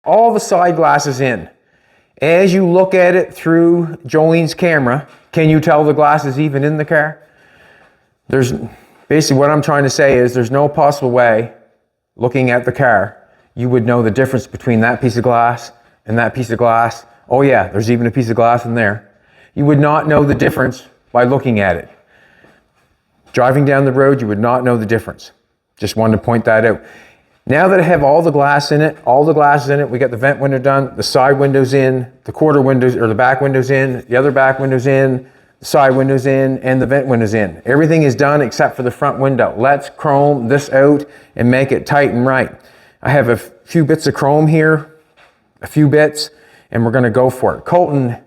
all the side glasses in. As you look at it through Jolene's camera, can you tell the glass is even in the car? There's basically what I'm trying to say is there's no possible way, looking at the car, you would know the difference between that piece of glass and that piece of glass. Oh yeah, there's even a piece of glass in there. You would not know the difference by looking at it. Driving down the road, you would not know the difference. Just wanted to point that out. Now that I have all the glass in it, all the glasses in it, we got the vent window done, the side windows in, the quarter windows, or the back windows in, the other back windows in, the side windows in, and the vent windows in. Everything is done except for the front window. Let's chrome this out and make it tight and right. I have a few bits of chrome here, a few bits, and we're gonna go for it. Colton's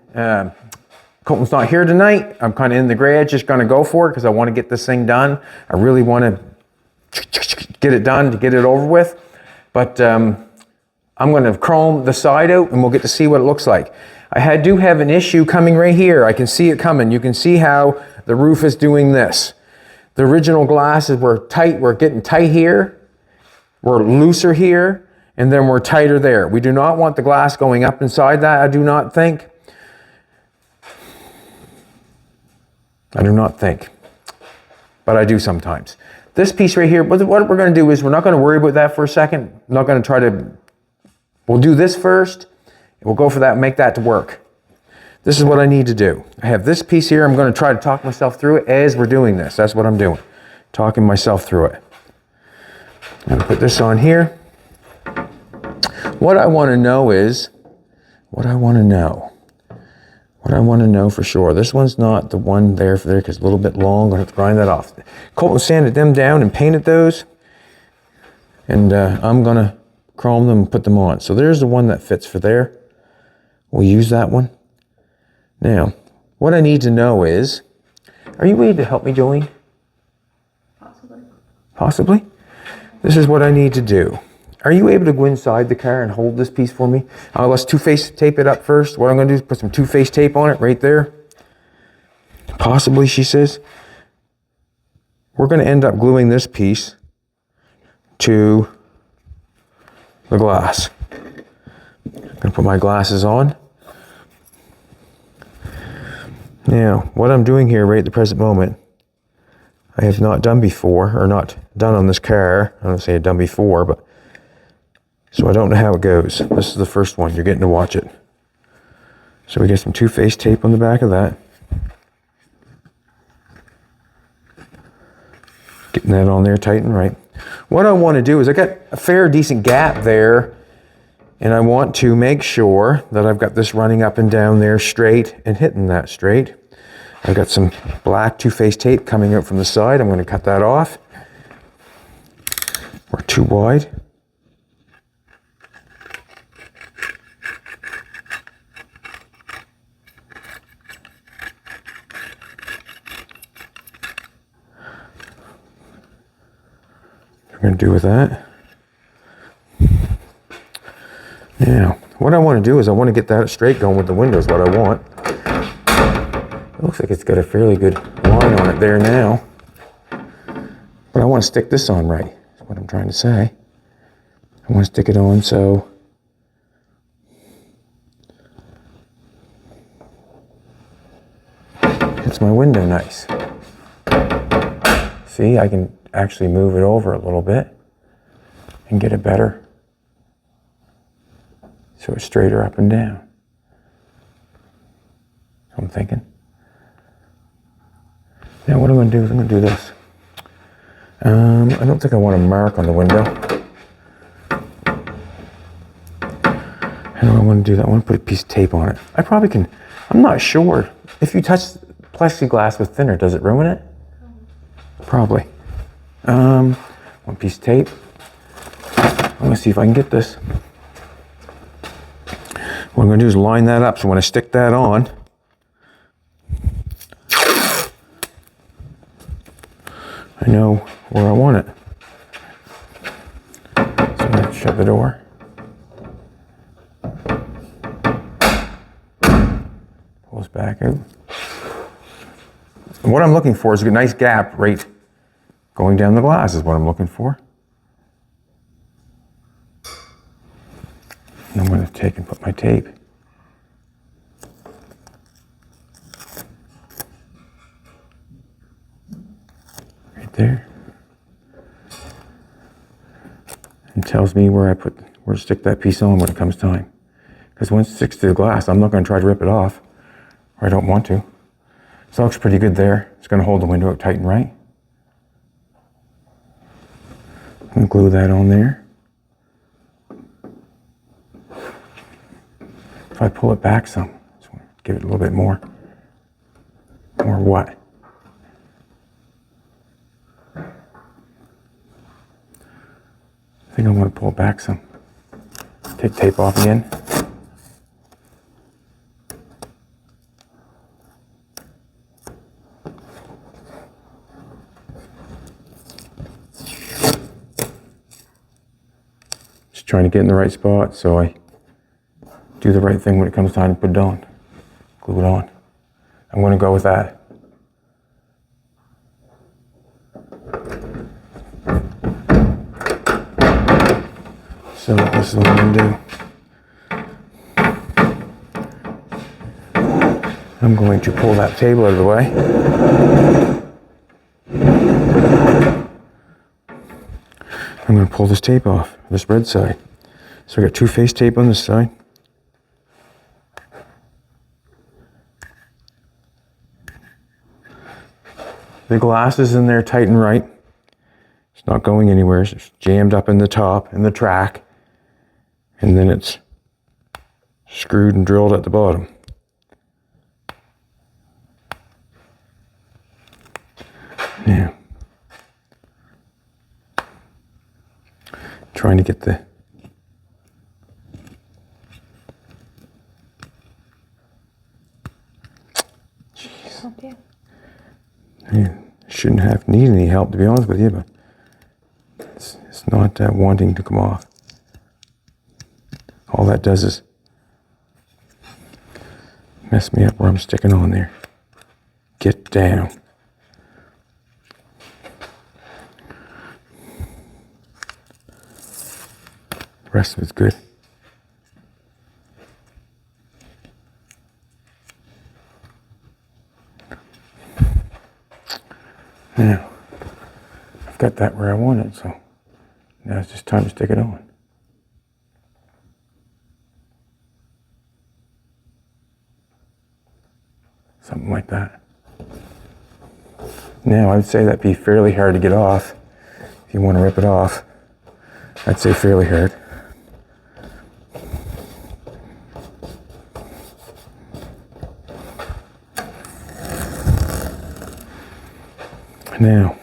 not here tonight. I'm kind of in the garage, just gonna go for it because I want to get this thing done. I really want to get it done to get it over with. But I'm gonna chrome the side out and we'll get to see what it looks like. I do have an issue coming right here. I can see it coming. You can see how the roof is doing this. The original glasses were tight. We're getting tight here. We're looser here. And then we're tighter there. We do not want the glass going up inside that, I do not think. But I do sometimes. This piece right here, what we're gonna do is we're not gonna worry about that for a second. I'm not gonna try to, we'll do this first. We'll go for that and make that to work. This is what I need to do. I have this piece here. I'm gonna try to talk myself through it as we're doing this. That's what I'm doing. Talking myself through it. I'm gonna put this on here. What I wanna know is, what I wanna know for sure. This one's not the one there for there because it's a little bit long. I'm gonna have to grind that off. Colton sanded them down and painted those. And I'm gonna chrome them and put them on. So there's the one that fits for there. We'll use that one. Now, what I need to know is, are you able to help me, Jolene? Possibly. Possibly? This is what I need to do. Are you able to go inside the car and hold this piece for me? Let's two-face tape it up first. What I'm gonna do is put some two-face tape on it right there. Possibly, she says. We're gonna end up gluing this piece to the glass. I'm gonna put my glasses on. Now, what I'm doing here right at the present moment, I have not done before, or not done on this car. I don't say I've done before, but so I don't know how it goes. This is the first one. You're getting to watch it. So we get some two-face tape on the back of that. Getting that on there tight and right. What I want to do is I got a fair decent gap there, and I want to make sure that I've got this running up and down there straight and hitting that straight. I've got some black two-face tape coming out from the side. I'm going to cut that off. We're too wide. We're going to do with that. Now, what I want to do is I want to get that straight going with the windows, what I want. It looks like it's got a fairly good line on it there now. But I want to stick this on right, is what I'm trying to say. I want to stick it on so it's my window nice. See, I can actually move it over a little bit and get it better so it's straighter up and down. So I'm thinking. Now what I'm going to do is I'm going to do this. I don't think I want a mark on the window. How do I want to do that? I want to put a piece of tape on it. I probably can, I'm not sure. If you touch plexiglass with thinner, does it ruin it? Probably. One piece of tape. I'm going to see if I can get this. What I'm going to do is line that up so when I stick that on, I know where I want it. So I'm going to shut the door. Pulls back out. And what I'm looking for is a nice gap right going down the glass is what I'm looking for. And I'm going to take and put my tape right there. And tells me where to stick that piece on when it comes time. Because once it sticks to the glass, I'm not going to try to rip it off, or I don't want to. So it looks pretty good there. It's going to hold the window up tight and right. And glue that on there. If I pull it back some, just want to give it a little bit more what? I think I'm going to pull it back some. Take tape off again. Just trying to get in the right spot so I do the right thing when it comes time to put it on. Glue it on. I'm going to go with that. So this is what I'm going to do. I'm going to pull that table out of the way. I'm going to pull this tape off, this red side. So I got 2 face tape on this side. The glass is in there tight and right. It's not going anywhere. It's just jammed up in the top, in the track. And then it's screwed and drilled at the bottom. Now, trying to get the Pontiac. Yeah, shouldn't need any help, to be honest with you, but it's not wanting to come off. All that does is mess me up where I'm sticking on there. Get down. The rest of it's good. Now, I've got that where I want it, so now it's just time to stick it on. Something like that. Now, I would say that'd be fairly hard to get off. If you want to rip it off, I'd say fairly hard. Now,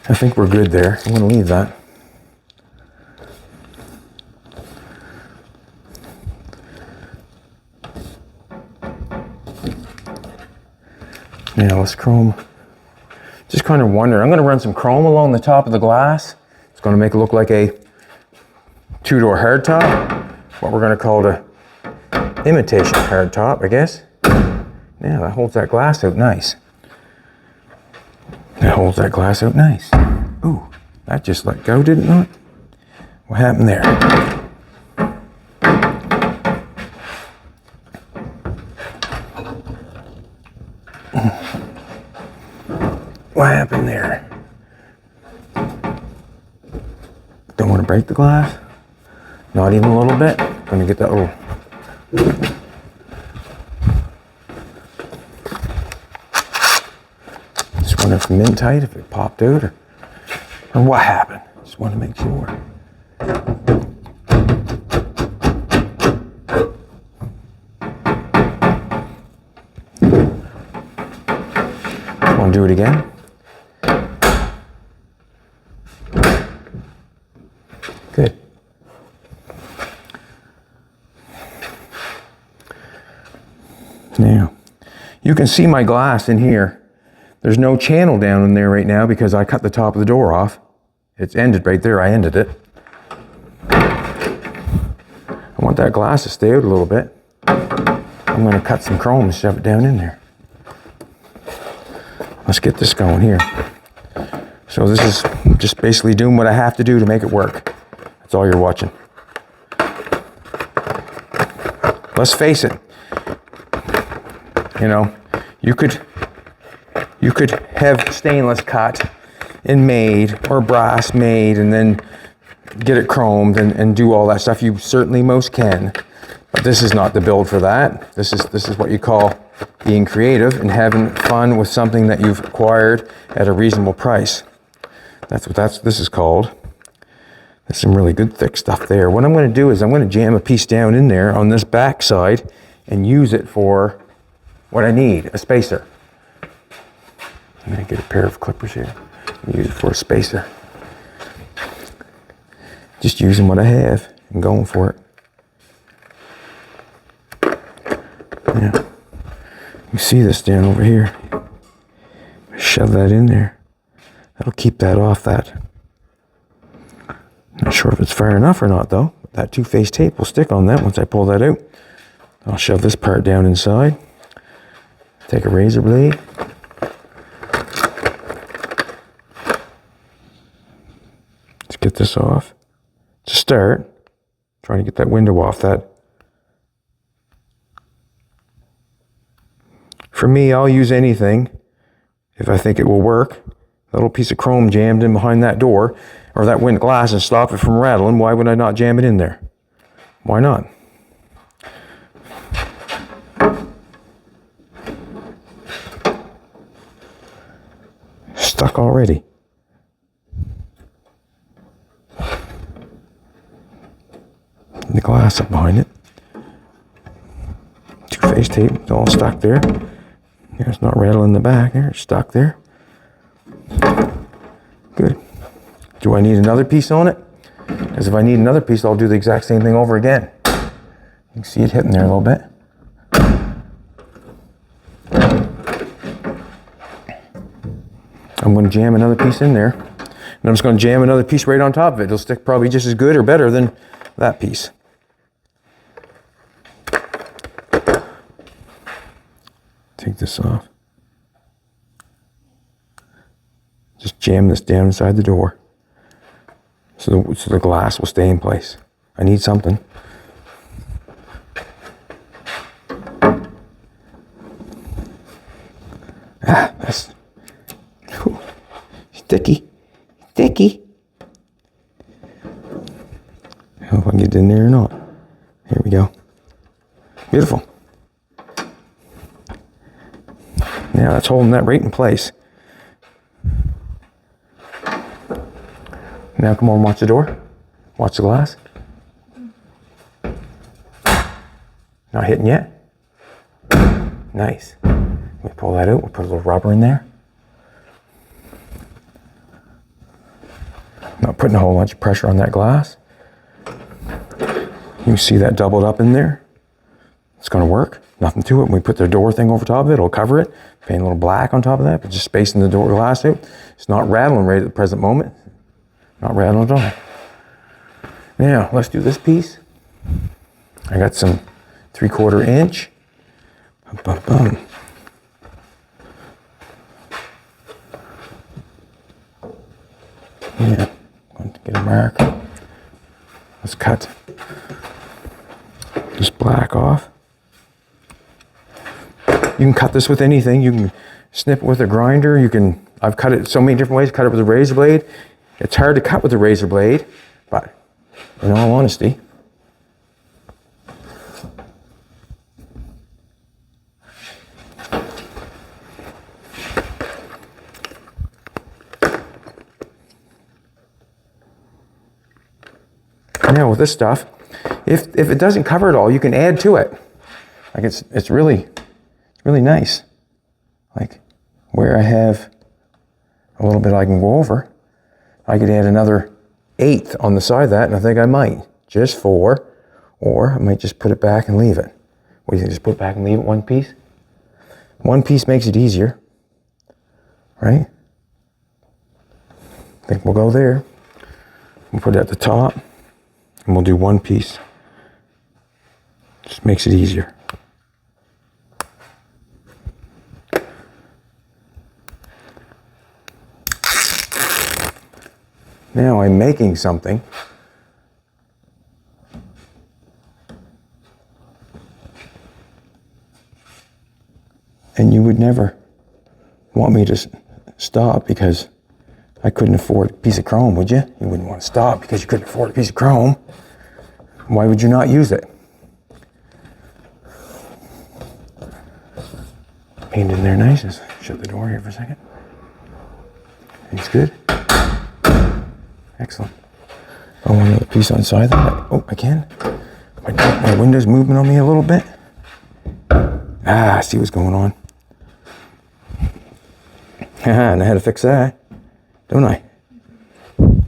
I think we're good there. I'm going to leave that. Now let's chrome. Just kind of wonder, I'm going to run some chrome along the top of the glass. It's going to make it look like a 2-door hardtop. What we're going to call the imitation hardtop, I guess. Now that holds that glass out nice. That holds that glass out nice. Ooh, that just let go, did it not? What happened there? What happened there? Don't want to break the glass. Not even a little bit. Gonna get that little. Just wonder if it's in tight, if it popped out, or what happened. Just want to make sure. Just want to do it again. Good. Now, you can see my glass in here. There's no channel down in there right now because I cut the top of the door off. It's ended right there. I ended it. I want that glass to stay out a little bit. I'm going to cut some chrome and shove it down in there. Let's get this going here. So this is just basically doing what I have to do to make it work. That's all you're watching. let's face it, you know, you could have stainless cut and made, or brass made, and then get it chromed and do all that stuff. You certainly most can, but this is not the build for that. This is what you call being creative and having fun with something that you've acquired at a reasonable price. That's what this is called. There's some really good thick stuff there. What I'm going to do is I'm going to jam a piece down in there on this back side and use it for what I need, a spacer. I'm going to get a pair of clippers here and use it for a spacer. Just using what I have and going for it. Yeah. You see this down over here. Shove that in there. That'll keep that off that. Not sure if it's far enough or not though. That two-face tape will stick on that once I pull that out. I'll shove this part down inside. Take a razor blade. Let's get this off. To start, trying to get that window off that. For me, I'll use anything if I think it will work. A little piece of chrome jammed in behind that door or that window glass and stop it from rattling. Why would I not jam it in there? Why not? Stuck already. The glass up behind it. Two-face tape, it's all stuck there. It's not rattling in the back there, it's stuck there. Good. Do I need another piece on it? Because if I need another piece, I'll do the exact same thing over again. You can see it hitting there a little bit. I'm going to jam another piece in there. And I'm just going to jam another piece right on top of it. It'll stick probably just as good or better than that piece. Take this off. Just jam this down inside the door so the glass will stay in place. I need something. That's sticky. Sticky. I don't know if I can get it in there or not. Here we go. Beautiful. Now that's holding that right in place. Now come on, watch the door. Watch the glass. Not hitting yet. Nice. We pull that out. We'll put a little rubber in there. Not putting a whole bunch of pressure on that glass. You see that doubled up in there. It's going to work. Nothing to it. When we put the door thing over top of it, it'll cover it. Paint a little black on top of that, but just spacing the door glass out. It's not rattling right at the present moment. Not rattling at all. Now, let's do this piece. I got some 3/4 inch. Bum, bum, bum. Yeah, I'm going to get a marker. Let's cut this black off. You can cut this with anything. You can snip it with a grinder. I've cut it so many different ways. Cut it with a razor blade. It's hard to cut with a razor blade, but in all honesty, now with this stuff, if it doesn't cover it all, you can add to it. Like it's really nice. Like where I have a little bit I can go over, I could add another 1/8 on the side of that, and I think I might, just for, or I might just put it back and leave it. What do you think, just put it back and leave it one piece? One piece makes it easier, right? I think we'll go there. We'll put it at the top, and we'll do one piece. Just makes it easier. Now I'm making something And you would never want me to stop because I couldn't afford a piece of chrome, would you? You wouldn't want to stop because you couldn't afford a piece of chrome. Why would you not use it? Paint in there nice. Just shut the door here for a second. It's good. Excellent. I want another piece on the side. Oh, I can. My window's moving on me a little bit. I see what's going on. And I had to fix that, don't I? And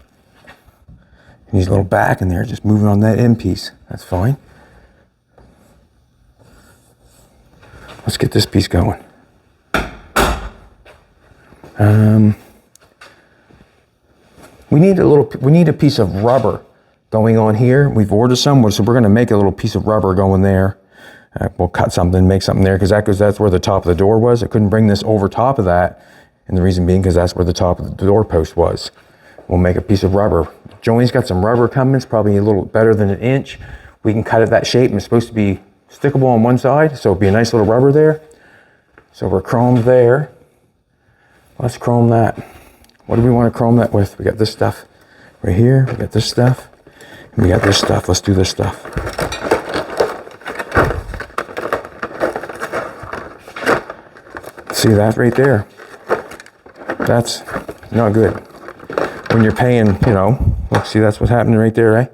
these little back in there, just moving on that end piece. That's fine. Let's get this piece going. We need a piece of rubber going on here. We've ordered some, so we're going to make a little piece of rubber going there. We'll cut something, make something there, because that's where the top of the door was. I couldn't bring this over top of that, and the reason being because that's where the top of the door post was. We'll make a piece of rubber. Jolene's got some rubber coming. It's probably a little better than an inch. We can cut it that shape, and it's supposed to be stickable on one side, so it'll be a nice little rubber there. So we're chromed there. Let's chrome that. What do we want to chrome that with? We got this stuff right here. We got this stuff. And we got this stuff. Let's do this stuff. See that right there? That's not good. When you're paying, look, see that's what's happening right there, right?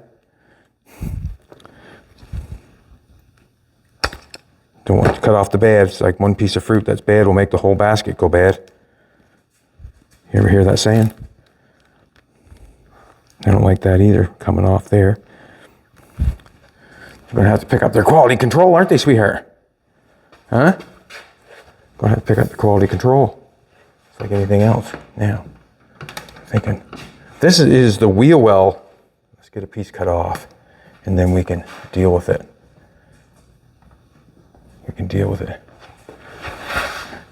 Don't want to cut off the bad. It's like one piece of fruit that's bad will make the whole basket go bad. You ever hear that saying? I don't like that either, coming off there. They're gonna have to pick up their quality control, aren't they, sweetheart? Huh? Gonna have to pick up the quality control. It's like anything else. Now, thinking, this is the wheel well. Let's get a piece cut off, and then we can deal with it. We can deal with it.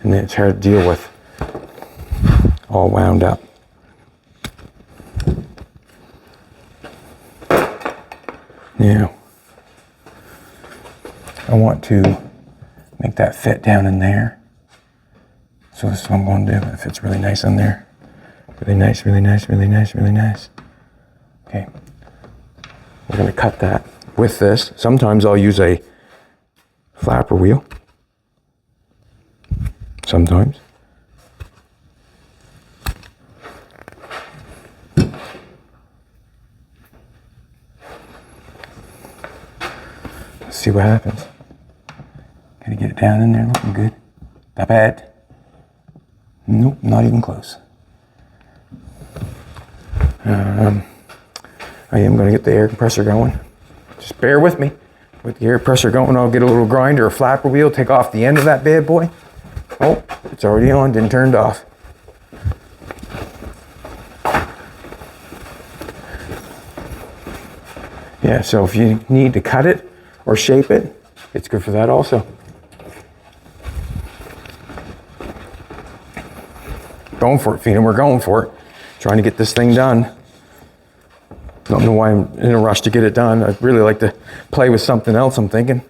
And then it's hard to deal with. All wound up. Now, I want to make that fit down in there. So this is what I'm going to do. It fits really nice on there. Really nice, really nice, really nice, really nice. Okay. We're going to cut that with this. Sometimes I'll use a flapper wheel. Sometimes. See what happens. Gotta get it down in there, looking good. Not bad. Nope, not even close. I am gonna get the air compressor going. Just bear with me. With the air compressor going, I'll get a little grinder or flapper wheel, take off the end of that bad boy. Oh, it's already on, didn't turn it off. Yeah, so if you need to cut it, or shape it, it's good for that also. Going for it, Fina, we're going for it. Trying to get this thing done. Don't know why I'm in a rush to get it done. I'd really like to play with something else, I'm thinking.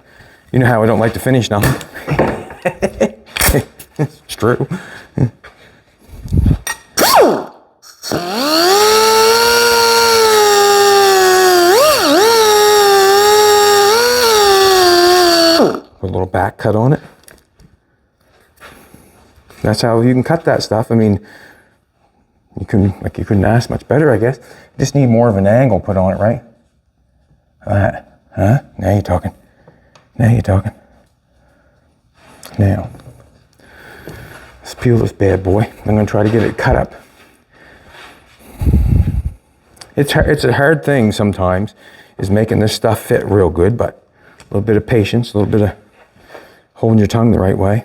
You know how I don't like to finish nothing. It's true. Put a little back cut on it. That's how you can cut that stuff. I mean, you couldn't ask much better, I guess. You just need more of an angle put on it, right? Huh? Now you're talking. Now you're talking. Now, let's peel this bad boy. I'm gonna try to get it cut up. It's a hard thing sometimes, is making this stuff fit real good, but a little bit of patience, a little bit of holding your tongue the right way.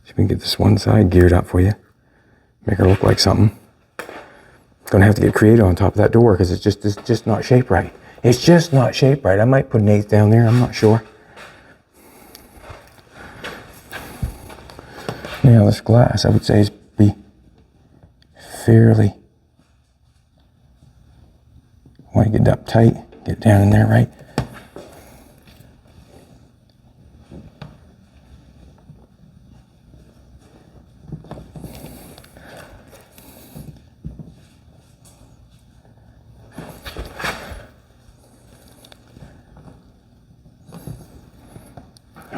See if we can get this one side geared up for you. Make her look like something. Gonna have to get creative on top of that door because it's just not shaped right. It's just not shaped right. I might put an eighth down there, I'm not sure. Now this glass, I would say, is be fairly, want to get it up tight, get it down in there right.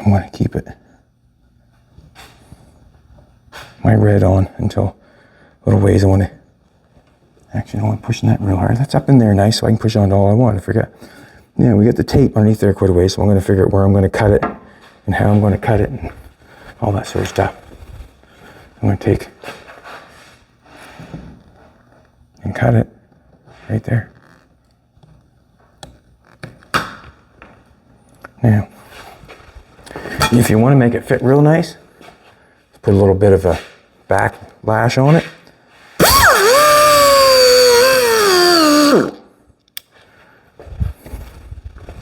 I'm going to keep it my red on until a little ways. I want to actually, I don't want pushing that real hard. That's up in there nice, so I can push on to all I want. I forget. Yeah, we got the tape underneath there quite a ways, so I'm going to figure out where I'm going to cut it and how I'm going to cut it and all that sort of stuff. I'm going to take and cut it right there. Now, if you want to make it fit real nice, put a little bit of a backlash on it.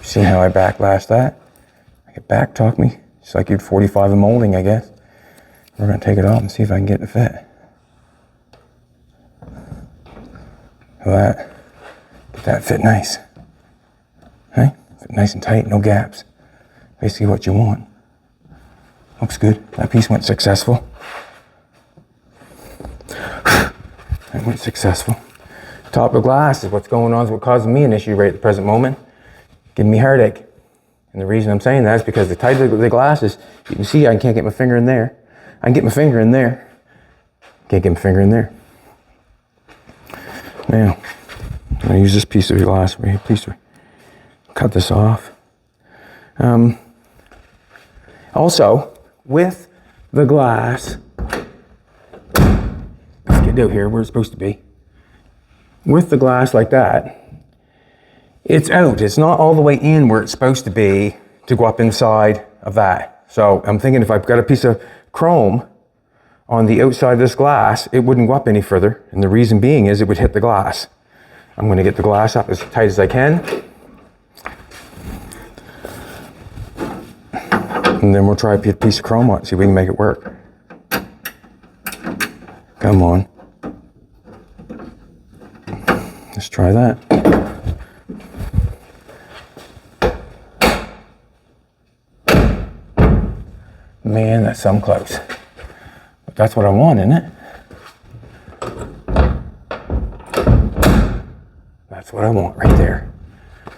See how I backlash that? I could back talk me, just like you'd 45 in molding, I guess. We're going to take it off and see if I can get it to fit. Look at that. Get that fit nice. Hey? Fit nice and tight, no gaps. Basically what you want. Looks good. That piece went successful. That went successful. Top of glass is what's going on, is what causing me an issue right at the present moment. Giving me heartache. And the reason I'm saying that is because the tighter the glass is, you can see I can't get my finger in there. I can get my finger in there. Can't get my finger in there. Now, I'm going to use this piece of glass right here. Piece of, cut this off. Also, with the glass, let's get out here where it's supposed to be. With the glass like that, it's out. It's not all the way in where it's supposed to be to go up inside of that. So I'm thinking if I've got a piece of chrome on the outside of this glass, it wouldn't go up any further. And the reason being is it would hit the glass. I'm going to get the glass up as tight as I can. And then we'll try a piece of chrome on it, see if we can make it work. Come on. Let's try that. Man, that's some close. But that's what I want, isn't it? That's what I want right there.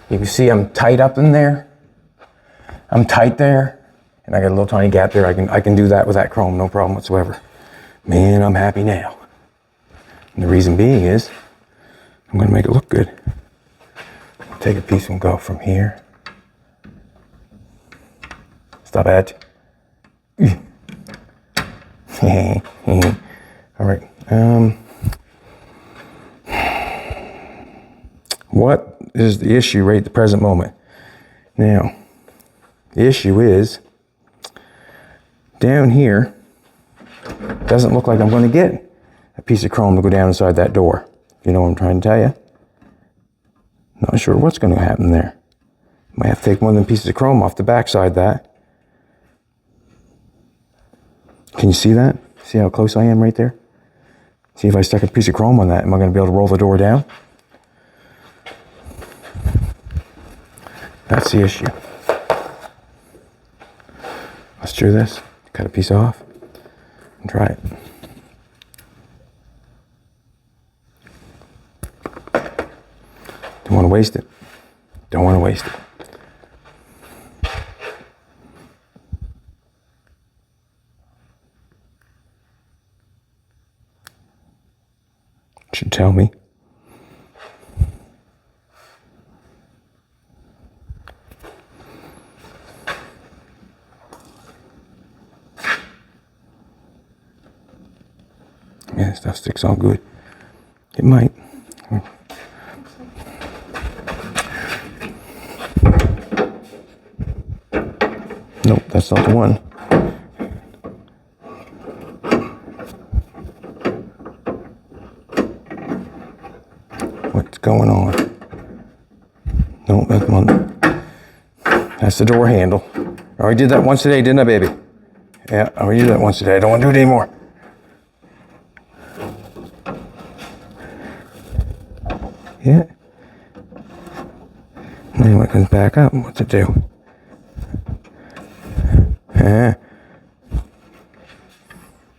You can see I'm tight up in there. I'm tight there. And I got a little tiny gap there. I can do that with that chrome, no problem whatsoever. Man, I'm happy now. And the reason being is, I'm gonna make it look good. Take a piece and go from here. Stop it. All right. What is the issue right at the present moment? Now, the issue is, down here, doesn't look like I'm going to get a piece of chrome to go down inside that door. You know what I'm trying to tell you? Not sure what's going to happen there. Might have to take one of them pieces of chrome off the backside of that. Can you see that? See how close I am right there? See if I stuck a piece of chrome on that, am I going to be able to roll the door down? That's the issue. Let's do this. Cut a piece off and try it. Don't want to waste it. Don't want to waste it. Should tell me. Yeah, this stuff sticks all good. It might. Nope, that's not the one. What's going on? No, that's one. That's the door handle. I already did that once today, didn't I, baby? Yeah, I already did that once today. I don't want to do it anymore. Yeah. Now it comes back up. What to do?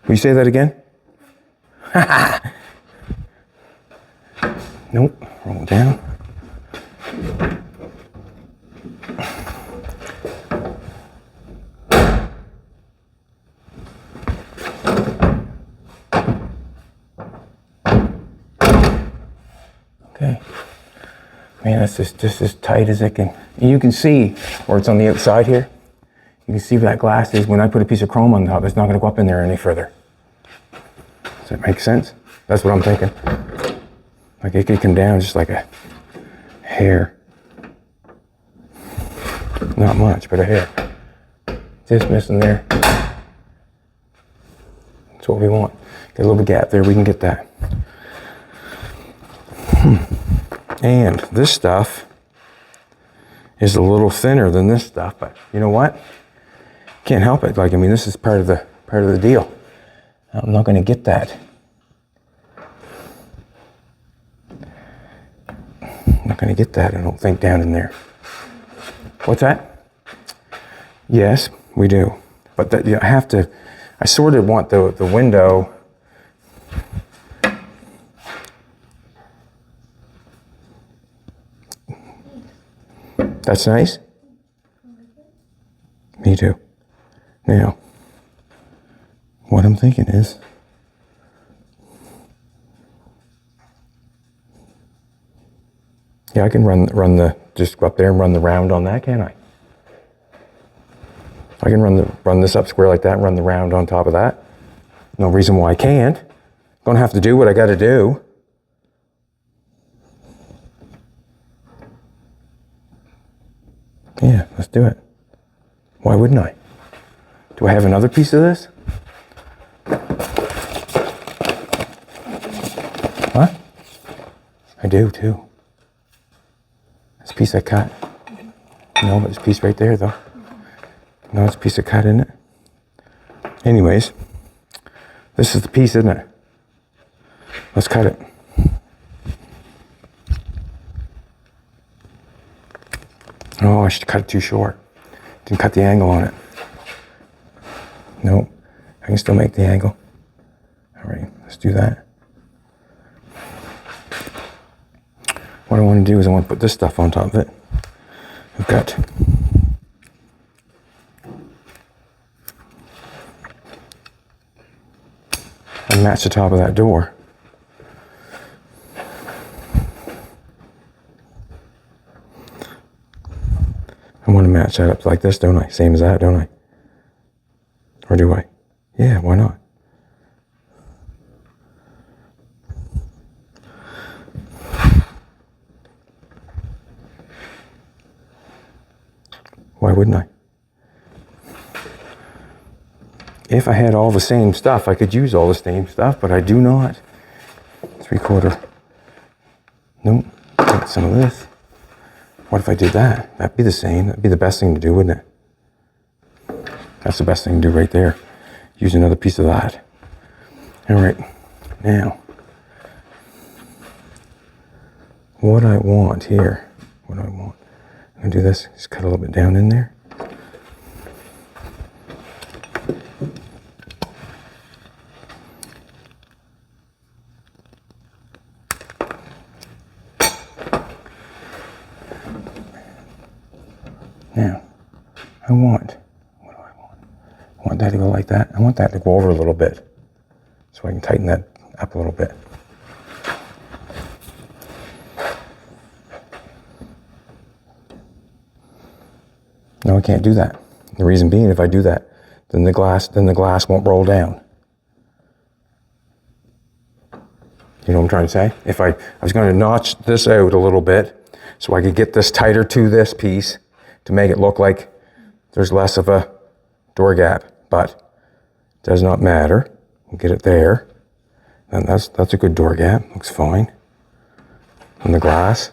Will you say that again? Nope. Roll down. Okay. Man, that's just as tight as it can. And you can see where it's on the outside here. You can see where that glass is. When I put a piece of chrome on top, it's not going to go up in there any further. Does that make sense? That's what I'm thinking. Like it could come down just like a hair. Not much, but a hair. Just missing there. That's what we want. Get a little gap there, we can get that. And this stuff is a little thinner than this stuff, but you know what? Can't help it. Like, I mean, this is part of the deal. I'm not going to get that. I'm not going to get that, I don't think, down in there. What's that? Yes, we do. But that, you know, I sort of want the window. That's nice? Me too. Now, what I'm thinking is, yeah, I can just go up there and run the round on that, can't I? I can run this up square like that and run the round on top of that. No reason why I can't. Gonna have to do what I gotta do. Yeah, let's do it. Why wouldn't I? Do I have another piece of this? What? I do too. This piece I cut. No, but this piece right there though. No, it's a piece of cut, isn't it? Anyways, this is the piece, isn't it? Let's cut it. Oh, I should cut it too short. Didn't cut the angle on it. Nope, I can still make the angle. All right, let's do that. What I want to do is I want to put this stuff on top of it. I've got and match the top of that door. I want to match that up like this, don't I? Same as that, don't I? Or do I? Yeah, why not? Why wouldn't I? If I had all the same stuff, I could use all the same stuff, but I do not. 3/4. Nope. Take some of this. What if I did that? That'd be the same. That'd be the best thing to do, wouldn't it? That's the best thing to do right there. Use another piece of that. All right. Now, what I want here, I'm gonna do this, just cut a little bit down in there. Now, what do I want? I want that to go like that. I want that to go over a little bit so I can tighten that up a little bit. No, I can't do that. The reason being, if I do that, then the glass won't roll down. You know what I'm trying to say? If I was going to notch this out a little bit so I could get this tighter to this piece to make it look like there's less of a door gap, but it does not matter. We'll get it there. And that's a good door gap. Looks fine. And the glass,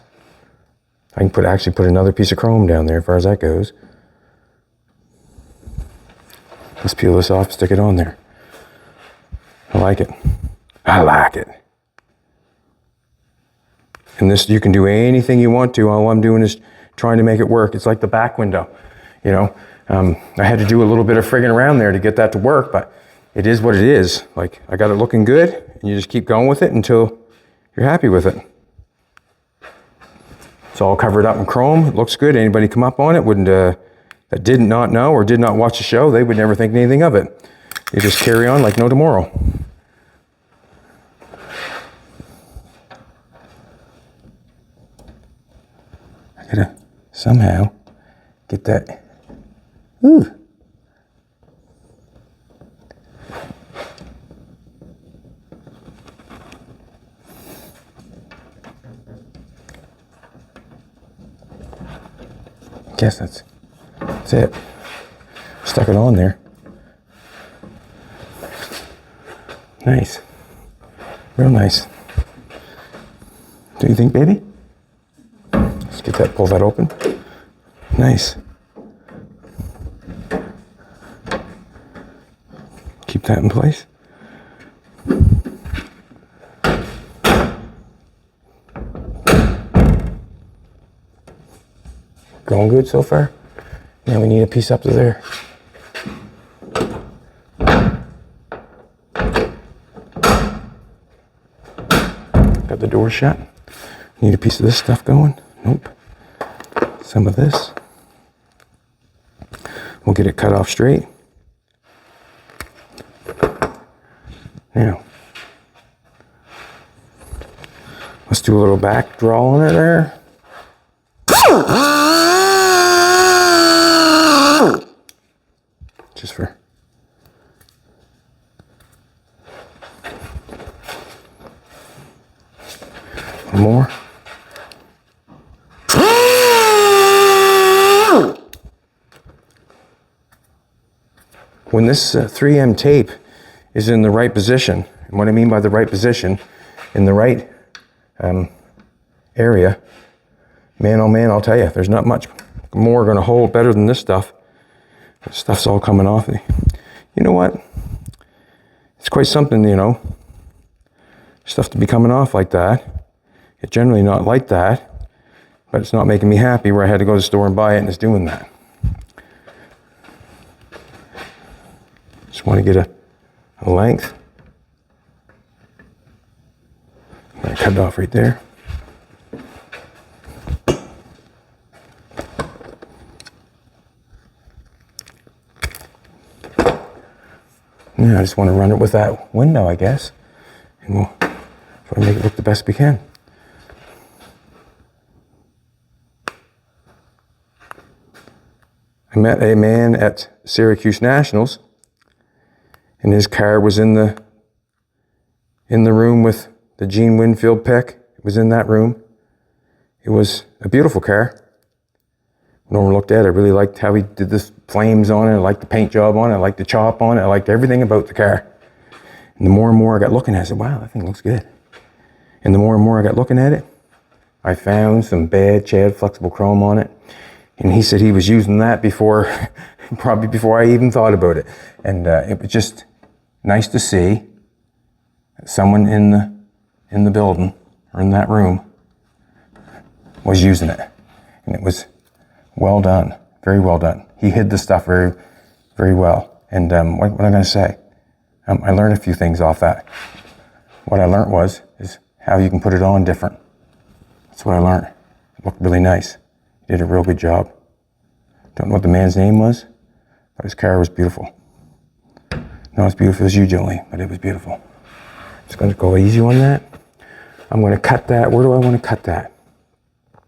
I can actually put another piece of chrome down there as far as that goes. Let's peel this off, stick it on there. I like it. I like it. And this, you can do anything you want to. All I'm doing is trying to make it work. It's like the back window, you know. I had to do a little bit of frigging around there to get that to work, but it is what it is. Like, I got it looking good, and you just keep going with it until you're happy with it. It's all covered up in chrome. It looks good. Anybody come up on it that did not know or did not watch the show, they would never think anything of it. You just carry on like no tomorrow. I gotta somehow get that. Ooh. I guess that's it. Stuck it on there. Nice. Real nice. Do you think, baby? Let's get that, pull that open. Nice. Keep that in place. Going good so far? Now we need a piece up to there. Got the door shut. Need a piece of this stuff going? Nope. Some of this. We'll get it cut off straight. Now, let's do a little back draw on it there. Just for one more. When this 3M tape is in the right position, and what I mean by the right position, in the right area, man, oh man, I'll tell you, there's not much more going to hold better than this stuff. This stuff's all coming off. You know what? It's quite something, you know, stuff to be coming off like that. It's generally not like that, but it's not making me happy where I had to go to the store and buy it and it's doing that. Just want to get a length. I'm going to cut it off right there. Yeah, I just want to run it with that window, I guess. And we'll try to make it look the best we can. I met a man at Syracuse Nationals, and his car was in the room with the Gene Winfield pick. It was in that room. It was a beautiful car. When I looked at it, I really liked how he did the flames on it. I liked the paint job on it. I liked the chop on it. I liked everything about the car. And the more and more I got looking at it, I said, wow, that thing looks good. And the more and more I got looking at it, I found some bad Chad flexible chrome on it. And he said he was using that before, probably before I even thought about it. And it was just nice to see someone in the building or in that room was using it. And it was well done, very well done. He hid the stuff very, very well. And what am I going to say? I learned a few things off that. What I learned is how you can put it on different. That's what I learned. It looked really nice. He did a real good job. Don't know what the man's name was, but his car was beautiful. Not as beautiful as you, Jolene, but it was beautiful. Just going to go easy on that. I'm going to cut that. Where do I want to cut that?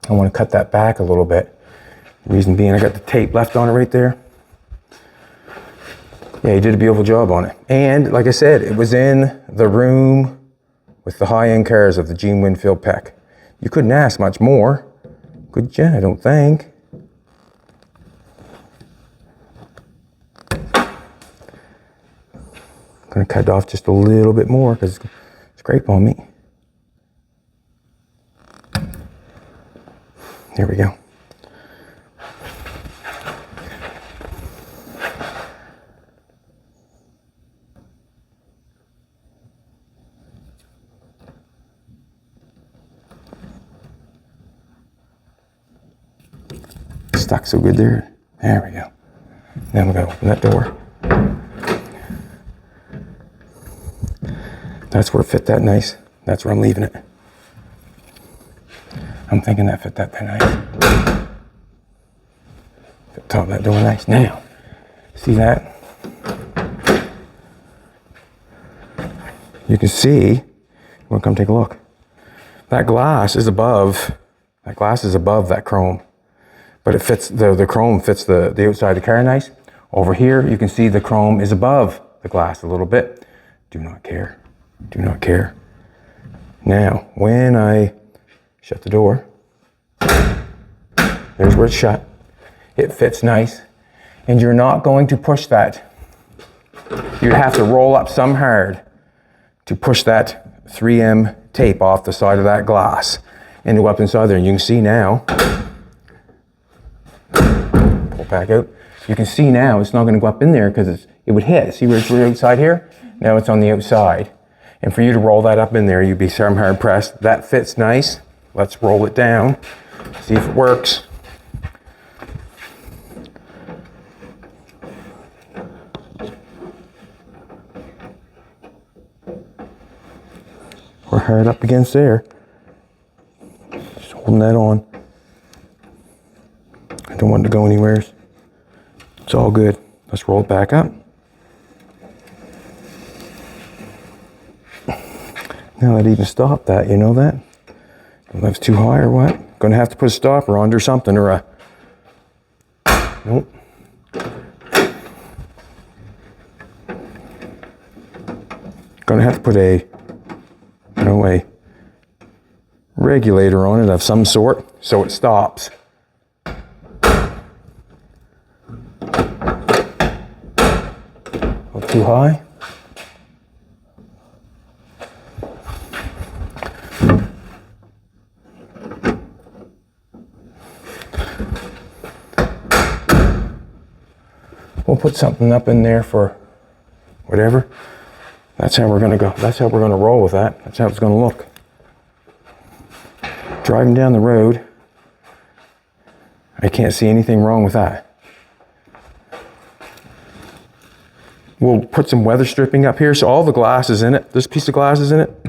I want to cut that back a little bit. The reason being, I got the tape left on it right there. Yeah, he did a beautiful job on it. And like I said, it was in the room with the high-end cars of the Gene Winfield Peck. You couldn't ask much more, could you? I don't think. I'm going to cut it off just a little bit more because it's scrape on me. There we go. Stuck so good there. There we go. Now we gotta open that door. That's where it fit that nice. That's where I'm leaving it. I'm thinking that fit that nice. Fit top of that door nice. Now, see that? You can see, well, come take a look. That glass is above That glass is above that chrome, but it fits, the chrome fits the outside of the car nice. Over here, you can see the chrome is above the glass a little bit. Do not care, do not care. Now, when I shut the door, there's where it's shut. It fits nice, and you're not going to push that. You have to roll up some hard to push that 3M tape off the side of that glass and go up inside there. And you can see now, pull back out. You can see now it's not going to go up in there because it would hit. See where it's outside here? Now it's on the outside. And for you to roll that up in there, you'd be some hard pressed. That fits nice. Let's roll it down, see if it works. We're hard up against there. Just holding that on. I don't want it to go anywhere. It's all good. Let's roll it back up. Now that even stopped that, you know that? That's too high or what? Gonna have to put a stopper under something or a... Nope. Gonna have to put a regulator on it of some sort so it stops. Too high. We'll put something up in there for whatever. That's how we're gonna go. That's how we're gonna roll with that. That's how it's gonna look. Driving down the road, I can't see anything wrong with that. We'll put some weather stripping up here. So all the glass is in it. This piece of glass is in it.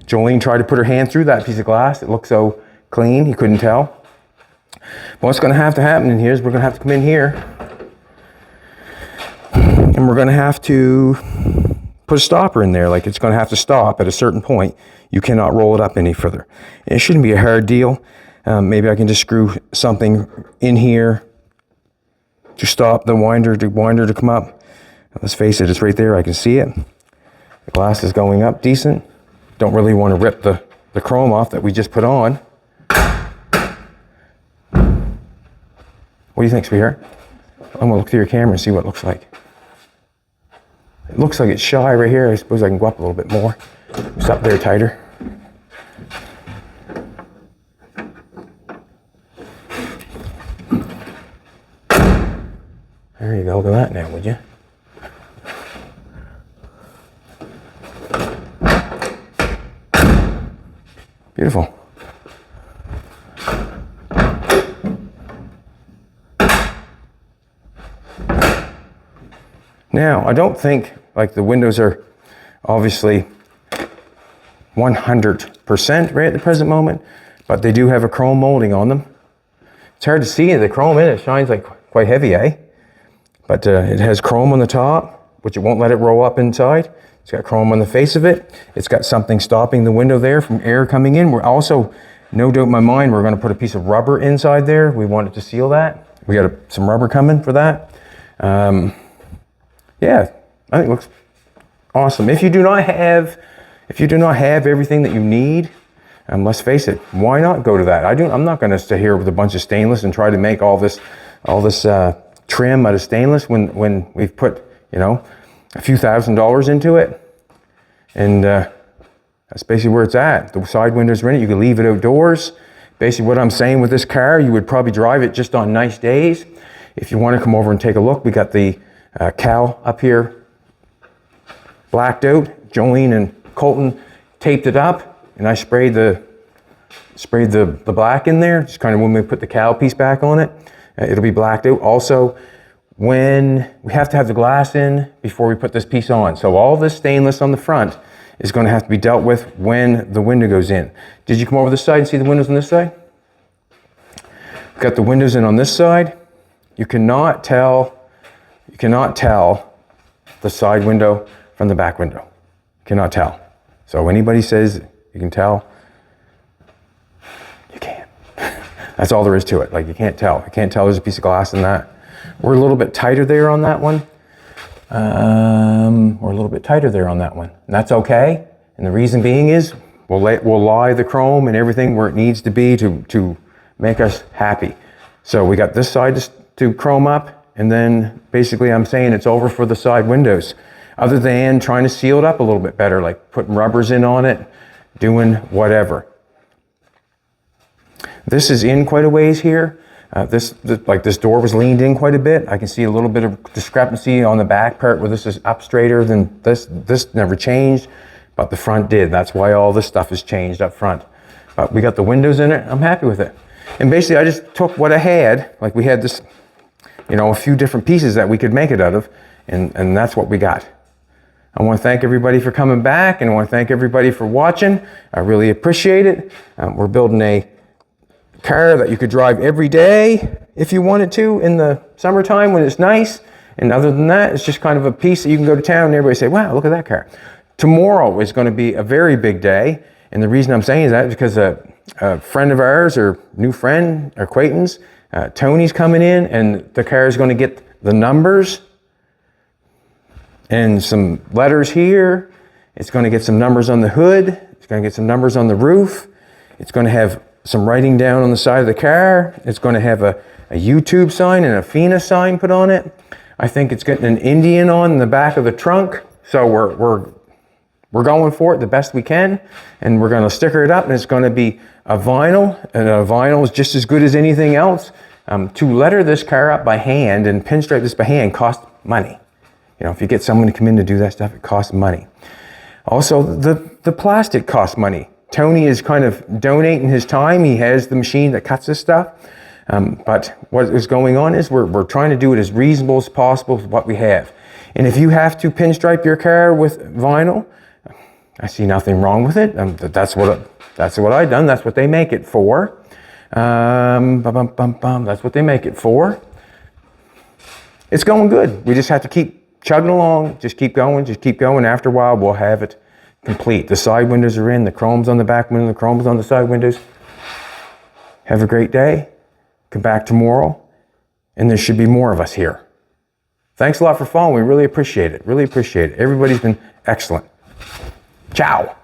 Jolene tried to put her hand through that piece of glass. It looked so clean, you couldn't tell. But what's gonna have to happen in here is we're gonna have to come in here and we're gonna have to put a stopper in there. Like it's gonna have to stop at a certain point. You cannot roll it up any further. And it shouldn't be a hard deal. Maybe I can just screw something in here to stop the winder to come up. Let's face it, it's right there, I can see it. The glass is going up decent. Don't really want to rip the chrome off that we just put on. What do you think, sweetheart? I'm gonna look through your camera and see what it looks like. It looks like it's shy right here. I suppose I can go up a little bit more. Just up there tighter. There you go, look at that now, would you? Beautiful. Now, I don't think, like the windows are obviously 100% right at the present moment, but they do have a chrome molding on them. It's hard to see the chrome in it. It shines like quite heavy, eh? But it has chrome on the top, which it won't let it roll up inside. It's got chrome on the face of it. It's got something stopping the window there from air coming in. We're also, no doubt in my mind, we're gonna put a piece of rubber inside there. We want it to seal that. We got some rubber coming for that. Yeah, I think it looks awesome. If you do not have everything that you need, let's face it, why not go to that? I'm not gonna stay here with a bunch of stainless and try to make all this trim out of stainless when we've put, a few $1,000s into it. And that's basically where it's at. The side windows are in it. You can leave it outdoors. Basically what I'm saying with this car, you would probably drive it just on nice days. If you want to come over and take a look, we got the cowl up here blacked out. Jolene and Colton taped it up, and I sprayed the black in there, just kind of when we put the cowl piece back on it. It'll be blacked out. Also, when we have to have the glass in before we put this piece on. So all this stainless on the front is going to have to be dealt with when the window goes in. Did you come over this side and see the windows on this side? We've got the windows in on this side. You cannot tell the side window from the back window. You cannot tell. So anybody says you can tell, you can't. That's all there is to it. Like, you can't tell. You can't tell there's a piece of glass in that. We're a little bit tighter there on that one. We're a little bit tighter there on that one. And that's okay. And the reason being is we'll lie the chrome and everything where it needs to be to make us happy. So we got this side to chrome up, and then basically I'm saying it's over for the side windows. Other than trying to seal it up a little bit better, like putting rubbers in on it, doing whatever. This is in quite a ways here. This door was leaned in quite a bit. I can see a little bit of discrepancy on the back part where this is up straighter than this. This never changed, but the front did. That's why all this stuff is changed up front. But we got the windows in it. I'm happy with it. And basically I just took what I had, like we had this, a few different pieces that we could make it out of, and that's what we got. I want to thank everybody for coming back, and I want to thank everybody for watching. I really appreciate it. We're building a car that you could drive every day if you wanted to in the summertime when it's nice. And other than that, it's just kind of a piece that you can go to town and everybody say, wow, look at that car. Tomorrow is going to be a very big day. And the reason I'm saying that is because a friend of ours, or new friend, acquaintance, Tony's coming in, and the car is going to get the numbers and some letters here. It's going to get some numbers on the hood. It's going to get some numbers on the roof. It's going to have some writing down on the side of the car. It's going to have a YouTube sign and a FINA sign put on it. I think it's getting an Indian on the back of the trunk. So we're going for it the best we can, and we're going to sticker it up, and it's going to be a vinyl, and a vinyl is just as good as anything else. To letter this car up by hand and pinstripe this by hand costs money. If you get someone to come in to do that stuff, it costs money. Also, the plastic costs money. Tony is kind of donating his time. He has the machine that cuts this stuff. But what is going on is we're trying to do it as reasonable as possible with what we have. And if you have to pinstripe your car with vinyl, I see nothing wrong with it. That's what I've done. That's what they make it for. That's what they make it for. It's going good. We just have to keep chugging along. Just keep going. After a while, we'll have it complete. The side windows are in. The chrome's on the back window. The chrome's on the side windows. Have a great day. Come back tomorrow. And there should be more of us here. Thanks a lot for following. We really appreciate it. Really appreciate it. Everybody's been excellent. Ciao.